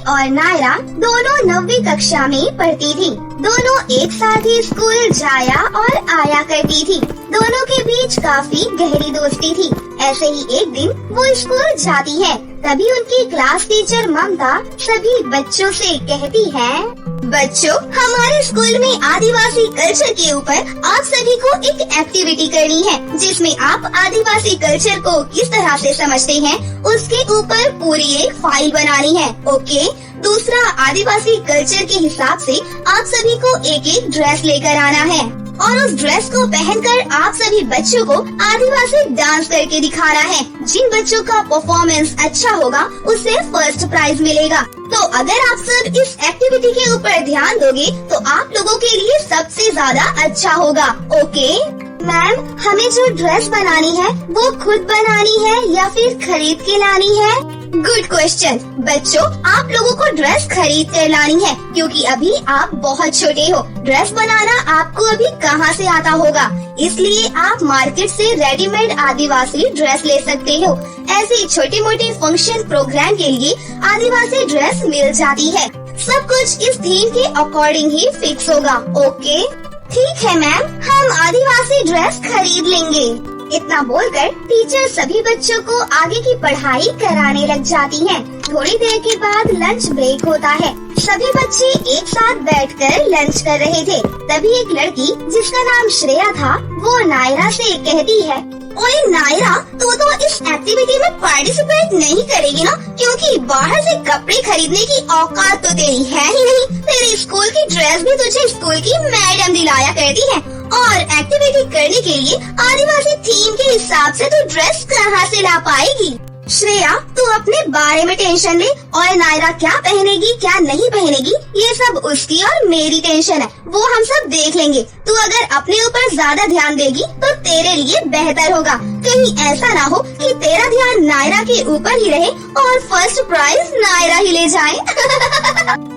और नायरा दोनों 9वीं कक्षा में पढ़ती थी। दोनों एक साथ ही स्कूल जाया और आया करती थी। दोनों के बीच काफी गहरी दोस्ती थी। ऐसे ही एक दिन वो स्कूल जाती है, तभी उनकी क्लास टीचर ममता सभी बच्चों से कहती है, बच्चों, हमारे स्कूल में आदिवासी कल्चर के ऊपर आप सभी को एक एक्टिविटी करनी है, जिसमें आप आदिवासी कल्चर को किस तरह से समझते हैं उसके ऊपर पूरी एक फाइल बनानी है। ओके। दूसरा, आदिवासी कल्चर के हिसाब से आप सभी को एक एक ड्रेस लेकर आना है और उस ड्रेस को पहनकर आप सभी बच्चों को आदिवासी डांस करके दिखाना है। जिन बच्चों का परफॉर्मेंस अच्छा होगा उसे फर्स्ट प्राइज मिलेगा। तो अगर आप सब इस एक्टिविटी के ऊपर ध्यान दोगे तो आप लोगों के लिए सबसे ज्यादा अच्छा होगा। ओके मैम, हमें जो ड्रेस बनानी है वो खुद बनानी है या फिर खरीद के लानी है? Good question. बच्चों, आप लोगों को ड्रेस खरीद कर लानी है, क्योंकि अभी आप बहुत छोटे हो। ड्रेस बनाना आपको अभी कहाँ से आता होगा, इसलिए आप मार्केट से रेडीमेड आदिवासी ड्रेस ले सकते हो। ऐसे छोटे मोटे फंक्शन प्रोग्राम के लिए आदिवासी ड्रेस मिल जाती है। सब कुछ इस थीम के अकॉर्डिंग ही फिक्स होगा। ओके ठीक है मैम, हम आदिवासी ड्रेस खरीद लेंगे। इतना बोलकर टीचर सभी बच्चों को आगे की पढ़ाई कराने लग जाती हैं। थोड़ी देर के बाद लंच ब्रेक होता है। सभी बच्चे एक साथ बैठकर लंच कर रहे थे। तभी एक लड़की जिसका नाम श्रेया था, वो नायरा से कहती है, ओए नायरा, तू तो इस एक्टिविटी में पार्टिसिपेट नहीं करेगी ना, क्योंकि बाहर से कपड़े खरीदने की औकात तो तेरी है ही नहीं। तेरी स्कूल की ड्रेस भी तुझे स्कूल की मैडम दिलाया करती है, और एक्टिविटी करने के लिए आदिवासी थीम के हिसाब से तू ड्रेस कहाँ से ला पाएगी? श्रेया, तू अपने बारे में टेंशन ले, और नायरा क्या पहनेगी क्या नहीं पहनेगी ये सब उसकी और मेरी टेंशन है, वो हम सब देख लेंगे। तू अगर अपने ऊपर ज्यादा ध्यान देगी तो तेरे लिए बेहतर होगा। कहीं ऐसा ना हो कि तेरा ध्यान नायरा के ऊपर ही रहे और फर्स्ट प्राइज नायरा ही ले जाए।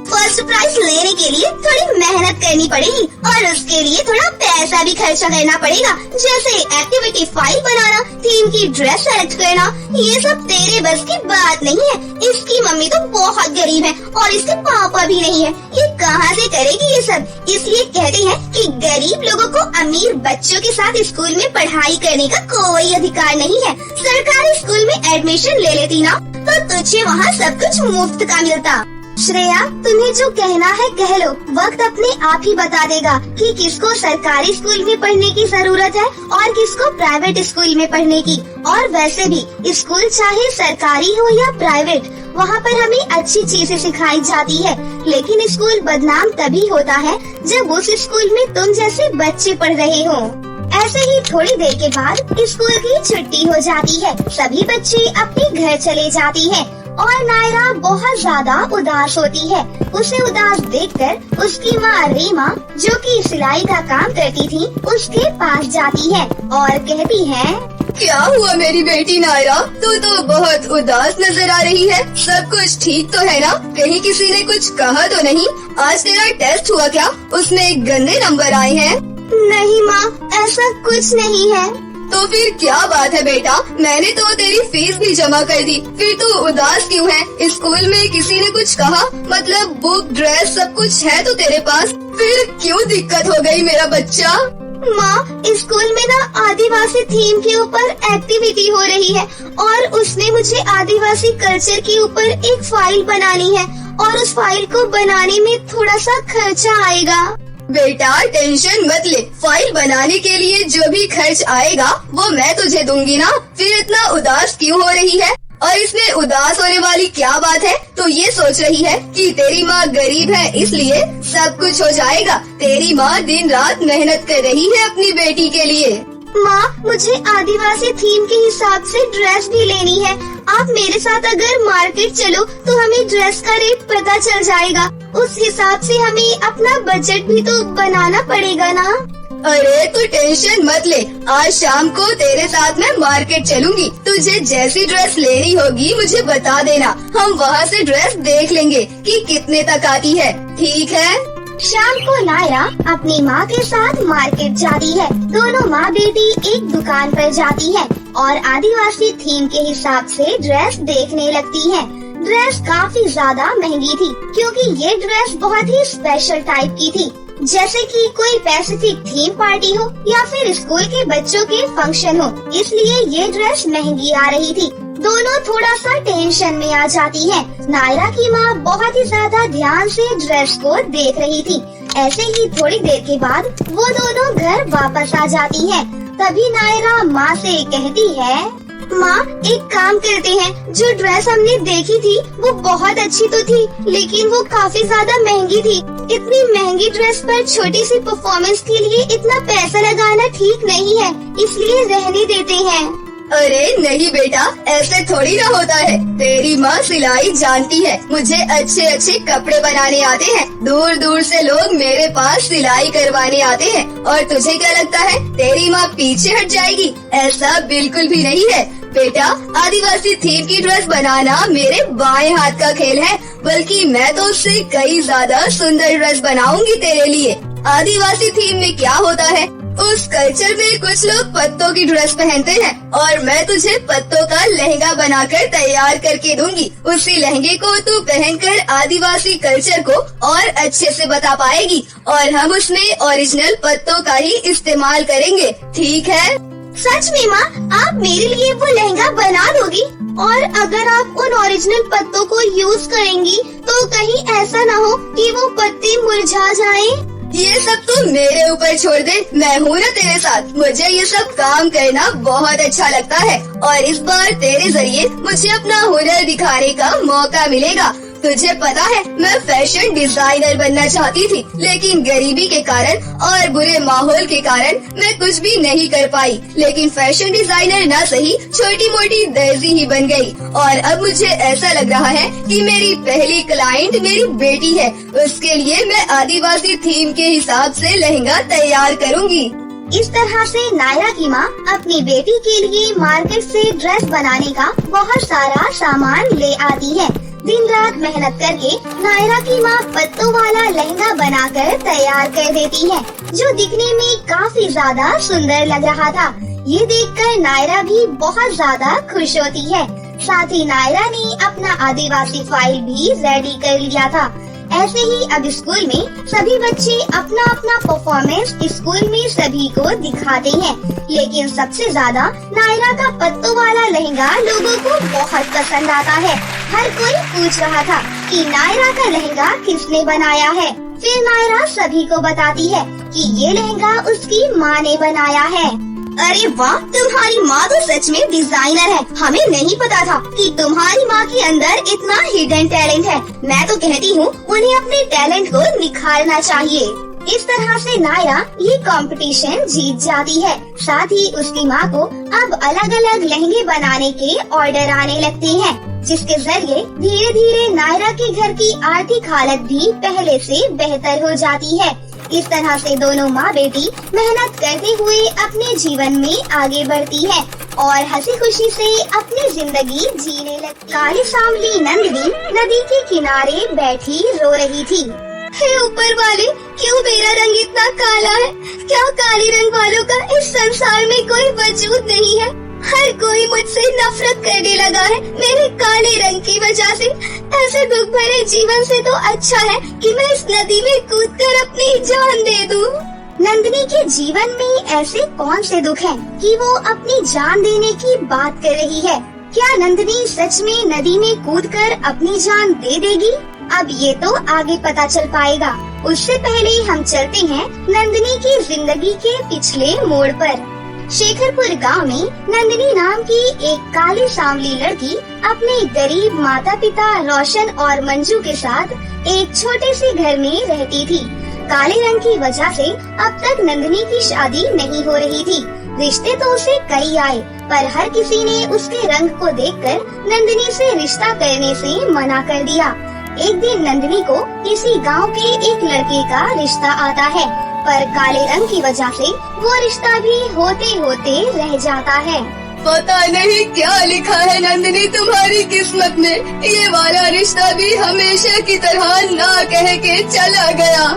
फर्स्ट प्राइज लेने के लिए थोड़ी मेहनत करनी पड़ेगी और उसके लिए थोड़ा पैसा भी खर्चा करना पड़ेगा, जैसे एक्टिविटी फाइल बनाना, थीम की ड्रेस सेलेक्ट करना। ये सब तेरे बस की बात नहीं है। इसकी मम्मी तो बहुत गरीब है और इसके पापा भी नहीं है, ये कहाँ से करेगी ये सब? इसलिए कहते हैं कि गरीब लोगों को अमीर बच्चों के साथ स्कूल में पढ़ाई करने का कोई अधिकार नहीं है। सरकारी स्कूल में एडमिशन ले लेती ना तो तुझे वहाँ सब कुछ मुफ्त का मिलता। श्रेया, तुम्हें जो कहना है कह लो, वक्त अपने आप ही बता देगा कि किसको सरकारी स्कूल में पढ़ने की जरूरत है और किसको प्राइवेट स्कूल में पढ़ने की। और वैसे भी स्कूल चाहे सरकारी हो या प्राइवेट, वहाँ पर हमें अच्छी चीजें सिखाई जाती है। लेकिन स्कूल बदनाम तभी होता है जब उस स्कूल में तुम जैसे बच्चे पढ़ रहे हो। ऐसे ही थोड़ी देर के बाद स्कूल की छुट्टी हो जाती है। सभी बच्चे अपने घर चले जाती हैं और नायरा बहुत ज्यादा उदास होती है। उसे उदास देखकर उसकी माँ रीमा, जो कि सिलाई का काम करती थी, उसके पास जाती है और कहती है, क्या हुआ मेरी बेटी नायरा, तू तो बहुत उदास नजर आ रही है। सब कुछ ठीक तो है ना? कहीं किसी ने कुछ कहा तो नहीं? आज तेरा टेस्ट हुआ क्या? उसमें गंदे नंबर आए हैं? नहीं माँ, ऐसा कुछ नहीं है। तो फिर क्या बात है बेटा, मैंने तो तेरी फीस भी जमा कर दी, फिर तू उदास क्यों है? स्कूल में किसी ने कुछ कहा? मतलब बुक, ड्रेस सब कुछ है तो तेरे पास, फिर क्यों दिक्कत हो गई मेरा बच्चा? माँ, स्कूल में ना आदिवासी थीम के ऊपर एक्टिविटी हो रही है और उसने मुझे आदिवासी कल्चर के ऊपर एक फाइल बनानी है और उस फाइल को बनाने में थोड़ा सा खर्चा आएगा। बेटा टेंशन मत ले, फाइल बनाने के लिए जो भी खर्च आएगा वो मैं तुझे दूंगी ना। फिर इतना उदास क्यों हो रही है? और इसमें उदास होने वाली क्या बात है? तो ये सोच रही है कि तेरी माँ गरीब है इसलिए सब कुछ हो जाएगा। तेरी माँ दिन रात मेहनत कर रही है अपनी बेटी के लिए। माँ, मुझे आदिवासी थीम के हिसाब से ड्रेस भी लेनी है। आप मेरे साथ अगर मार्केट चलो तो हमें ड्रेस का रेट पता चल जाएगा। उस हिसाब से हमें अपना बजट भी तो बनाना पड़ेगा ना। अरे तू टेंशन मत ले, आज शाम को तेरे साथ मैं मार्केट चलूंगी। तुझे जैसी ड्रेस लेनी होगी मुझे बता देना, हम वहाँ से ड्रेस देख लेंगे कि कितने तक आती है। ठीक है? शाम को नायरा अपनी माँ के साथ मार्केट जाती है। दोनों माँ बेटी एक दुकान पर जाती है और आदिवासी थीम के हिसाब से ड्रेस देखने लगती है। ड्रेस काफी ज्यादा महंगी थी क्योंकि ये ड्रेस बहुत ही स्पेशल टाइप की थी, जैसे कि कोई पैसिफिक थीम पार्टी हो या फिर स्कूल के बच्चों के फंक्शन हो, इसलिए ये ड्रेस महंगी आ रही थी। दोनों थोड़ा सा टेंशन में आ जाती हैं। नायरा की माँ बहुत ही ज्यादा ध्यान से ड्रेस को देख रही थी। ऐसे ही थोड़ी देर के बाद वो दोनों घर वापस आ जाती हैं। तभी नायरा माँ से कहती है, माँ एक काम करते हैं, जो ड्रेस हमने देखी थी वो बहुत अच्छी तो थी, लेकिन वो काफी ज्यादा महंगी थी। इतनी महंगी ड्रेस पर छोटी सी परफॉर्मेंस के लिए इतना पैसा लगाना ठीक नहीं है, इसलिए रहने देते हैं। अरे नहीं बेटा, ऐसे थोड़ी ना होता है। तेरी माँ सिलाई जानती है, मुझे अच्छे अच्छे कपड़े बनाने आते हैं। दूर दूर से लोग मेरे पास सिलाई करवाने आते हैं और तुझे क्या लगता है तेरी माँ पीछे हट जाएगी? ऐसा बिल्कुल भी नहीं है बेटा। आदिवासी थीम की ड्रेस बनाना मेरे बाएं हाथ का खेल है, बल्कि मैं तो उससे कई ज्यादा सुंदर ड्रेस बनाऊंगी तेरे लिए। आदिवासी थीम में क्या होता है, उस कल्चर में कुछ लोग पत्तों की ड्रेस पहनते हैं और मैं तुझे पत्तों का लहंगा बनाकर तैयार करके दूंगी। उसी लहंगे को तू पहनकर आदिवासी कल्चर को और अच्छे से बता पाएगी और हम उसमें ओरिजिनल पत्तों का ही इस्तेमाल करेंगे, ठीक है? सच में माँ, आप मेरे लिए वो लहंगा बना दोगी? और अगर आप उन ओरिजिनल पत्तों को यूज करेंगी तो कहीं ऐसा न हो कि वो पत्ते मुरझा जाएं? ये सब तू मेरे ऊपर छोड़ दे, मैं हूँ ना तेरे साथ। मुझे ये सब काम करना बहुत अच्छा लगता है और इस बार तेरे जरिए मुझे अपना हुनर दिखाने का मौका मिलेगा। तुझे पता है मैं फैशन डिजाइनर बनना चाहती थी, लेकिन गरीबी के कारण और बुरे माहौल के कारण मैं कुछ भी नहीं कर पाई। लेकिन फैशन डिजाइनर ना सही, छोटी मोटी दर्जी ही बन गई और अब मुझे ऐसा लग रहा है कि मेरी पहली क्लाइंट मेरी बेटी है। उसके लिए मैं आदिवासी थीम के हिसाब से लहंगा तैयार करूँगी। इस तरह से नायरा की माँ अपनी बेटी के लिए मार्केट से ड्रेस बनाने का बहुत सारा सामान ले आती है। दिन रात मेहनत करके नायरा की माँ पत्तों वाला लहंगा बनाकर तैयार कर देती है, जो दिखने में काफी ज्यादा सुंदर लग रहा था। ये देखकर नायरा भी बहुत ज्यादा खुश होती है। साथ ही नायरा ने अपना आदिवासी फाइल भी रेडी कर लिया था। ऐसे ही अब स्कूल में सभी बच्चे अपना अपना परफॉर्मेंस स्कूल में सभी को दिखाते हैं, लेकिन सबसे ज्यादा नायरा का पत्तों वाला लहंगा लोगों को बहुत पसंद आता है। हर कोई पूछ रहा था कि नायरा का लहंगा किसने बनाया है। फिर नायरा सभी को बताती है कि ये लहंगा उसकी माँ ने बनाया है। अरे वाह, तुम्हारी माँ तो सच में डिजाइनर है। हमें नहीं पता था कि तुम्हारी माँ के अंदर इतना हिडन टैलेंट है। मैं तो कहती हूँ उन्हें अपने टैलेंट को निखारना चाहिए। इस तरह से नायरा ये कंपटीशन जीत जाती है। साथ ही उसकी माँ को अब अलग अलग लहंगे बनाने के ऑर्डर आने लगते हैं, जिसके जरिए धीरे धीरे नायरा के घर की आर्थिक हालत भी पहले से बेहतर हो जाती है। इस तरह से दोनों माँ बेटी मेहनत करते हुए अपने जीवन में आगे बढ़ती है और हंसी खुशी से अपनी जिंदगी जीने लगती। काली सांवली नंदिनी नदी के किनारे बैठी रो रही थी। हे ऊपर वाले, क्यों मेरा रंग इतना काला है? क्या काले रंग वालों का इस संसार में कोई वजूद नहीं है? हर कोई मुझसे नफरत करने लगा है मेरे काले रंग की वजह से। ऐसे दुख भरे जीवन से तो अच्छा है कि मैं इस नदी में कूदकर अपनी जान दे दूं। नंदिनी के जीवन में ऐसे कौन से दुख हैं कि वो अपनी जान देने की बात कर रही है? क्या नंदिनी सच में नदी में कूदकर अपनी जान दे देगी? अब ये तो आगे पता चल पाएगा। उससे पहले हम चलते हैं नंदिनी की जिंदगी के पिछले मोड़ पर। शेखरपुर गांव में नंदिनी नाम की एक काली सांवली लड़की अपने गरीब माता पिता रोशन और मंजू के साथ एक छोटे से घर में रहती थी। काले रंग की वजह से अब तक नंदिनी की शादी नहीं हो रही थी। रिश्ते तो उसे कई आए, पर हर किसी ने उसके रंग को देखकर नंदिनी से रिश्ता करने से मना कर दिया। एक दिन नंदिनी को किसी गांव के एक लड़के का रिश्ता आता है, पर काले रंग की वजह से वो रिश्ता भी होते होते रह जाता है। पता नहीं क्या लिखा है नंदिनी तुम्हारी किस्मत में। ये वाला रिश्ता भी हमेशा की तरह ना कह के चला गया।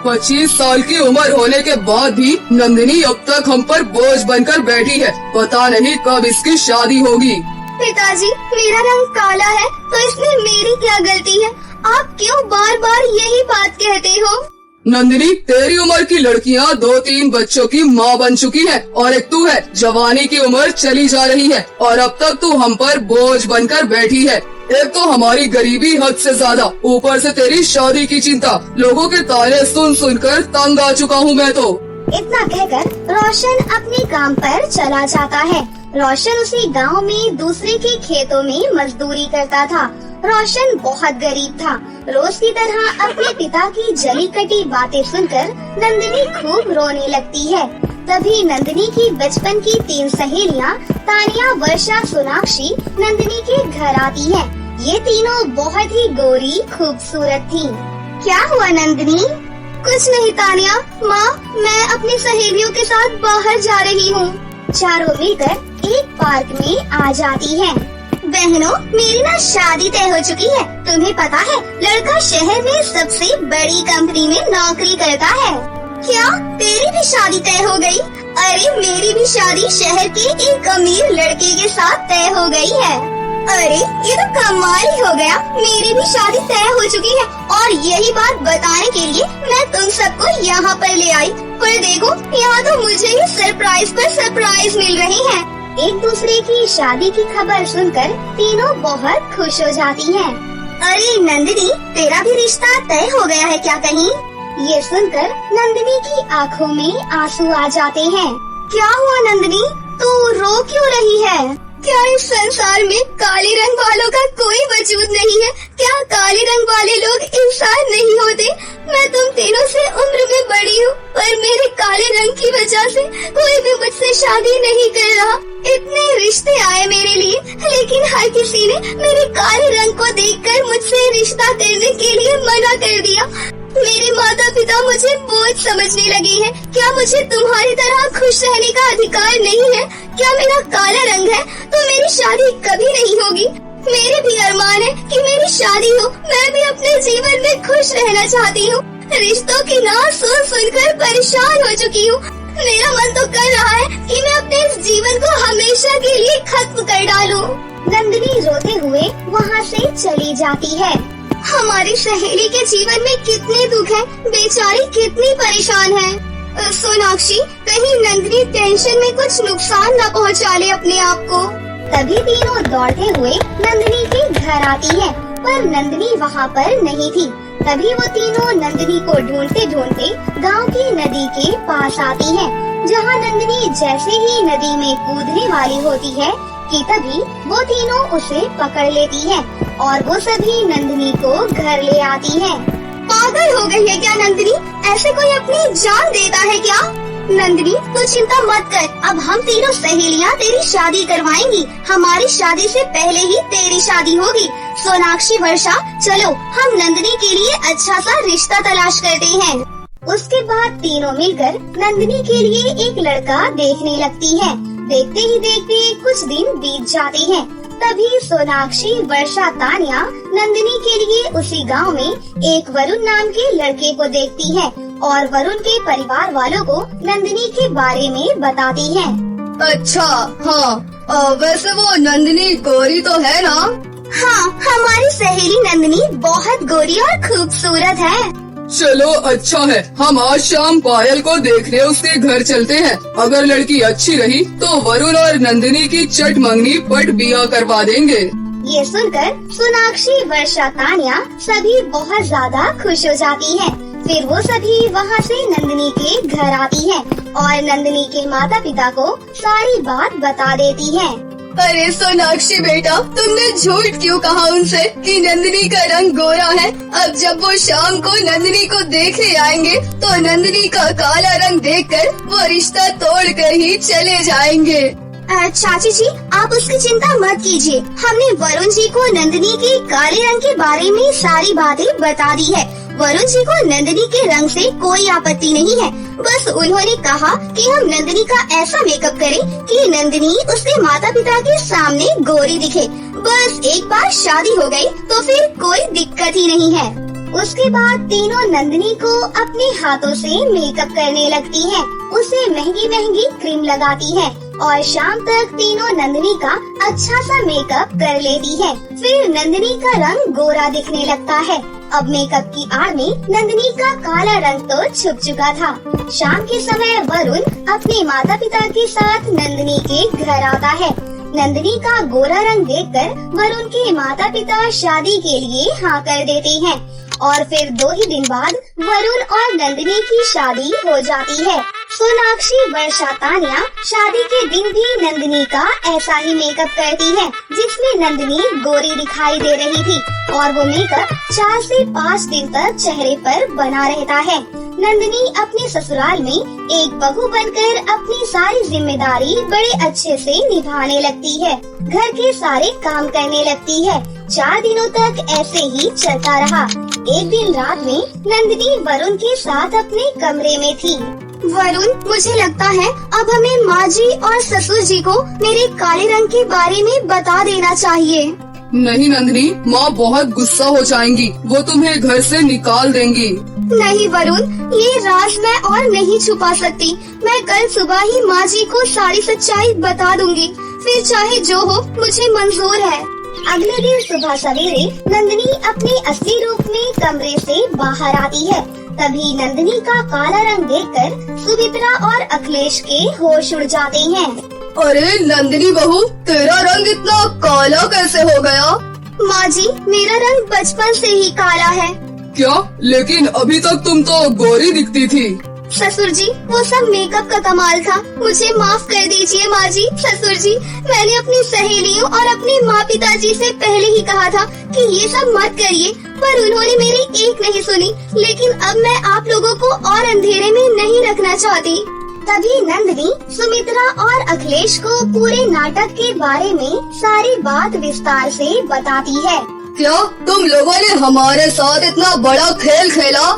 25 साल की उम्र होने के बाद भी नंदिनी अब तक हम पर बोझ बनकर बैठी है। पता नहीं कब इसकी शादी होगी। पिताजी, मेरा रंग काला है तो इसमें मेरी क्या गलती है? आप क्यों बार बार यही बात कहते हो? नंदिनी, तेरी उम्र की लड़कियां 2-3 बच्चों की माँ बन चुकी हैं और एक तू है, जवानी की उम्र चली जा रही है और अब तक तू हम पर बोझ बनकर बैठी है। एक तो हमारी गरीबी हद से ज्यादा, ऊपर से तेरी शादी की चिंता। लोगों के ताने सुन सुनकर तंग आ चुका हूँ मैं तो। इतना कहकर रोशन अपने काम पर चला जाता है। रोशन उसी गांव में दूसरे के खेतों में मजदूरी करता था। रोशन बहुत गरीब था। रोज की तरह अपने पिता की जली कटी बातें सुनकर नंदिनी खूब रोने लगती है। तभी नंदिनी की बचपन की 3 सहेलियां तानिया, वर्षा, सोनाक्षी नंदिनी के घर आती हैं। ये तीनों बहुत ही गोरी खूबसूरत थीं। क्या हुआ नंदिनी? कुछ नहीं तानिया, माँ मैं अपनी सहेलियों के साथ बाहर जा रही हूँ। चारों मिलकर एक पार्क में आ जाती हैं। बहनों, मेरी ना शादी तय हो चुकी है। तुम्हें पता है, लड़का शहर में सबसे बड़ी कंपनी में नौकरी करता है। क्या तेरी भी शादी तय हो गई? अरे मेरी भी शादी शहर के एक अमीर लड़के के साथ तय हो गई है। अरे ये तो कमाल ही हो गया, मेरी भी शादी तय हो चुकी है और यही बात बताने के लिए मैं तुम सबको यहाँ पर ले आई। पर देखो, यहाँ तो मुझे ही सरप्राइज पर सरप्राइज मिल रही है। एक दूसरे की शादी की खबर सुनकर तीनों बहुत खुश हो जाती हैं। अरे नंदिनी, तेरा भी रिश्ता तय हो गया है क्या कहीं? ये सुनकर नंदिनी की आंखों में आंसू आ जाते हैं। क्या हुआ नंदिनी, तू रो क्यों रही है? क्या इस संसार में काले रंग वालों का कोई वजूद नहीं है? क्या काले रंग वाले लोग इंसान नहीं होते? मैं तुम तीनों से उम्र में बड़ी हूँ, पर मेरे काले रंग की वजह से कोई भी मुझसे शादी नहीं कर रहा। इतने रिश्ते आए मेरे लिए, लेकिन हर किसी ने मेरे काले रंग को देखकर मुझसे रिश्ता करने के लिए मना कर दिया। मेरे माता पिता मुझे बोझ समझने लगे हैं। क्या मुझे तुम्हारी तरह खुश रहने का अधिकार नहीं है? क्या मेरा काला रंग है तो मेरी शादी कभी नहीं होगी? मेरे भी अरमान है कि मेरी शादी हो। मैं भी अपने जीवन में खुश रहना चाहती हूँ। रिश्तों की नाम सुन सुनकर परेशान हो चुकी हूँ। मेरा मन तो कर रहा है कि मैं अपने इस जीवन को हमेशा के लिए खत्म कर डालूं। नंदिनी रोते हुए वहाँ से चली जाती है। हमारी सहेली के जीवन में कितने दुख हैं, बेचारी कितनी परेशान है। सोनाक्षी, कहीं नंदिनी टेंशन में कुछ नुकसान न पहुंचा ले अपने आप को। तभी तीनों दौड़ते हुए नंदिनी के घर आती है, पर नंदिनी वहाँ पर नहीं थी। तभी वो तीनों नंदिनी को ढूंढते ढूंढते गांव की नदी के पास आती हैं, जहाँ नंदिनी जैसे ही नदी में कूदने वाली होती है कि तभी वो तीनों उसे पकड़ लेती हैं और वो सभी नंदिनी को घर ले आती हैं। पागल हो गई है क्या नंदिनी? ऐसे कोई अपनी जान देता है क्या? नंदिनी, तू चिंता मत कर, अब हम तीनों सहेलियां तेरी शादी करवाएंगी। हमारी शादी से पहले ही तेरी शादी होगी। सोनाक्षी, वर्षा, चलो हम नंदिनी के लिए अच्छा सा रिश्ता तलाश करते हैं। उसके बाद तीनों मिलकर नंदिनी के लिए एक लड़का देखने लगती हैं। देखते ही देखते कुछ दिन बीत जाते हैं। तभी सोनाक्षी, वर्षा, तानिया नंदिनी के लिए उसी गांव में एक वरुण नाम के लड़के को देखती है और वरुण के परिवार वालों को नंदिनी के बारे में बताती है। अच्छा, हाँ, वैसे वो नंदिनी गोरी तो है ना? हाँ, हमारी सहेली नंदिनी बहुत गोरी और खूबसूरत है। चलो अच्छा है, हम आज शाम पायल को देखने उसके घर चलते हैं। अगर लड़की अच्छी रही तो वरुण और नंदिनी की चट मंगनी पट बिया करवा देंगे। ये सुनकर सोनाक्षी, वर्षा, तानिया सभी बहुत ज्यादा खुश हो जाती हैं। फिर वो सभी वहाँ से नंदिनी के घर आती हैं और नंदिनी के माता पिता को सारी बात बता देती हैं। अरे सोनाक्षी बेटा, तुमने झूठ क्यों कहा उनसे कि नंदिनी का रंग गोरा है? अब जब वो शाम को नंदिनी को देखने आएंगे तो नंदिनी का काला रंग देखकर वो रिश्ता तोड़कर ही चले जाएंगे। चाची जी, आप उसकी चिंता मत कीजिए। हमने वरुण जी को नंदिनी के काले रंग के बारे में सारी बातें बता दी है। वरुण जी को नंदिनी के रंग से कोई आपत्ति नहीं है। बस उन्होंने कहा कि हम नंदिनी का ऐसा मेकअप करें कि नंदिनी उसके माता पिता के सामने गोरी दिखे। बस एक बार शादी हो गई तो फिर कोई दिक्कत ही नहीं है। उसके बाद तीनों नंदिनी को अपने हाथों से मेकअप करने लगती हैं। उसे महंगी महंगी क्रीम लगाती हैं और शाम तक तीनों नंदिनी का अच्छा सा मेकअप कर लेती है। फिर नंदिनी का रंग गोरा दिखने लगता है। अब मेकअप की आड़ में नंदिनी का काला रंग तो छुप चुका था। शाम के समय वरुण अपने माता पिता के साथ नंदिनी के घर आता है। नंदिनी का गोरा रंग देखकर वरुण के माता पिता शादी के लिए हाँ कर देते हैं और फिर 2 ही दिन बाद वरुण और नंदिनी की शादी हो जाती है। सोनाक्षी, वर्षा, तान्या शादी के दिन भी नंदिनी का ऐसा ही मेकअप करती है जिसमें नंदिनी गोरी दिखाई दे रही थी और वो मेकअप 4 से 5 दिन तक चेहरे पर बना रहता है। नंदिनी अपने ससुराल में एक बहू बनकर अपनी सारी जिम्मेदारी बड़े अच्छे से निभाने लगती है। घर के सारे काम करने लगती है। 4 दिनों तक ऐसे ही चलता रहा। एक दिन रात में नंदिनी वरुण के साथ अपने कमरे में थी। वरुण, मुझे लगता है अब हमें माँ जी और ससुर जी को मेरे काले रंग के बारे में बता देना चाहिए। नहीं नंदिनी, माँ बहुत गुस्सा हो जाएंगी, वो तुम्हें घर से निकाल देंगी। नहीं वरुण, ये राज मैं और नहीं छुपा सकती। मैं कल सुबह ही माँ जी को सारी सच्चाई बता दूंगी, फिर चाहे जो हो मुझे मंजूर है। अगले दिन सुबह सवेरे नंदिनी अपने असली रूप में कमरे से बाहर आती है। तभी नंदिनी का काला रंग देखकर सुमित्रा और अखिलेश के होश उड़ जाते हैं। अरे नंदिनी बहू, तेरा रंग इतना काला कैसे हो गया? माँ जी, मेरा रंग बचपन से ही काला है। क्या? लेकिन अभी तक तुम तो गोरी दिखती थी। ससुर जी, वो सब मेकअप का कमाल था, मुझे माफ कर दीजिए माँ जी। ससुर जी, मैंने अपनी सहेलियों और अपने माँ पिताजी से पहले ही कहा था कि ये सब मत करिए, पर उन्होंने मेरी एक नहीं सुनी। लेकिन अब मैं आप लोगों को और अंधेरे में नहीं रखना चाहती। तभी नंदिनी सुमित्रा और अखिलेश को पूरे नाटक के बारे में सारी बात विस्तार से बताती है। क्या तुम लोगों ने हमारे साथ इतना बड़ा खेल खेला?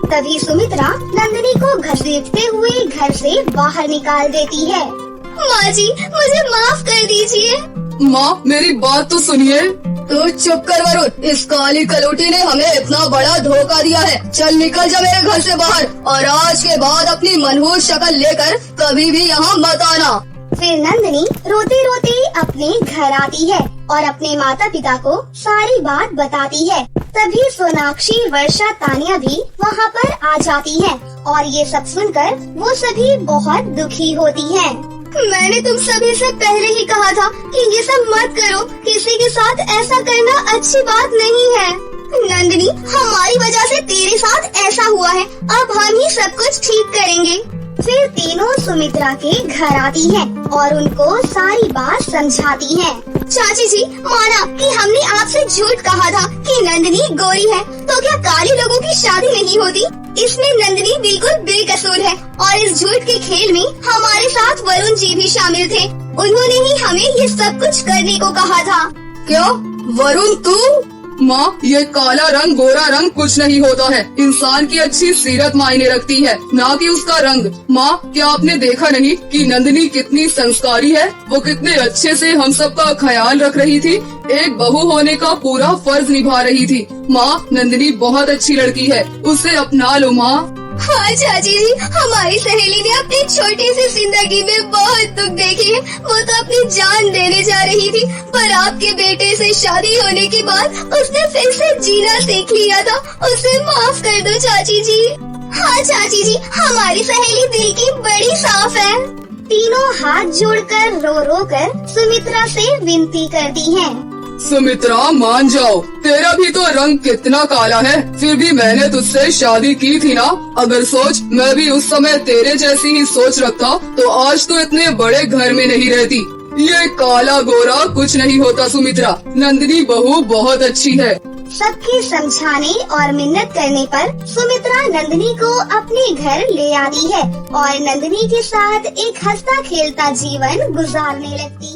तभी सुमित्रा नंदिनी को घसीटते हुए घर से बाहर निकाल देती है। माँ जी, मुझे माफ कर दीजिए। माँ, मेरी बात तो सुनिए। तो चुप कर वरुण, इस काली कलोटी ने हमें इतना बड़ा धोखा दिया है। चल निकल जा मेरे घर से बाहर और आज के बाद अपनी मनहूस शक्ल लेकर कभी भी यहाँ मत आना। फिर नंदिनी रोते रोते अपने घर आती है और अपने माता पिता को सारी बात बताती है। तभी सोनाक्षी, वर्षा, तान्या भी वहाँ पर आ जाती हैं और ये सब सुनकर वो सभी बहुत दुखी होती हैं। मैंने तुम सभी से पहले ही कहा था कि ये सब मत करो, किसी के साथ ऐसा करना अच्छी बात नहीं है। नंदिनी, हमारी वजह से तेरे साथ ऐसा हुआ है, अब हम ही सब कुछ ठीक करेंगे। फिर तीनों सुमित्रा के घर आती हैं और उनको सारी बात समझाती हैं। चाची जी, माना कि हमने आपसे झूठ कहा था कि नंदिनी गोरी है, तो क्या काले लोगों की शादी नहीं होती? इसमें नंदिनी बिल्कुल बेकसूर है और इस झूठ के खेल में हमारे साथ वरुण जी भी शामिल थे। उन्होंने ही हमें ये सब कुछ करने को कहा था। क्या वरुण तू? माँ, ये काला रंग गोरा रंग कुछ नहीं होता है। इंसान की अच्छी सीरत मायने रखती है, ना कि उसका रंग। माँ, क्या आपने देखा नहीं कि नंदिनी कितनी संस्कारी है? वो कितने अच्छे से हम सब का ख्याल रख रही थी, एक बहू होने का पूरा फर्ज निभा रही थी। माँ, नंदिनी बहुत अच्छी लड़की है, उसे अपना लो माँ। हाँ चाची जी, हमारी सहेली ने अपनी छोटी सी जिंदगी में बहुत दुख देखे हैं। वो तो अपनी जान देने जा रही थी, पर आपके बेटे से शादी होने के बाद उसने फिर से जीना सीख लिया था। उसे माफ कर दो चाची जी। हाँ चाची जी, हमारी सहेली दिल की बड़ी साफ है। तीनों हाथ जोड़कर रो रो कर सुमित्रा से विनती करती हैं। सुमित्रा, मान जाओ, तेरा भी तो रंग कितना काला है, फिर भी मैंने तुझसे शादी की थी ना। अगर सोच, मैं भी उस समय तेरे जैसी ही सोच रखता तो आज तो इतने बड़े घर में नहीं रहती। ये काला गोरा कुछ नहीं होता सुमित्रा, नंदिनी बहू बहुत अच्छी है। सबके समझाने और मिन्नत करने पर सुमित्रा नंदिनी को अपने घर ले आती है और नंदिनी के साथ एक हंसता खेलता जीवन गुजारने लगती है।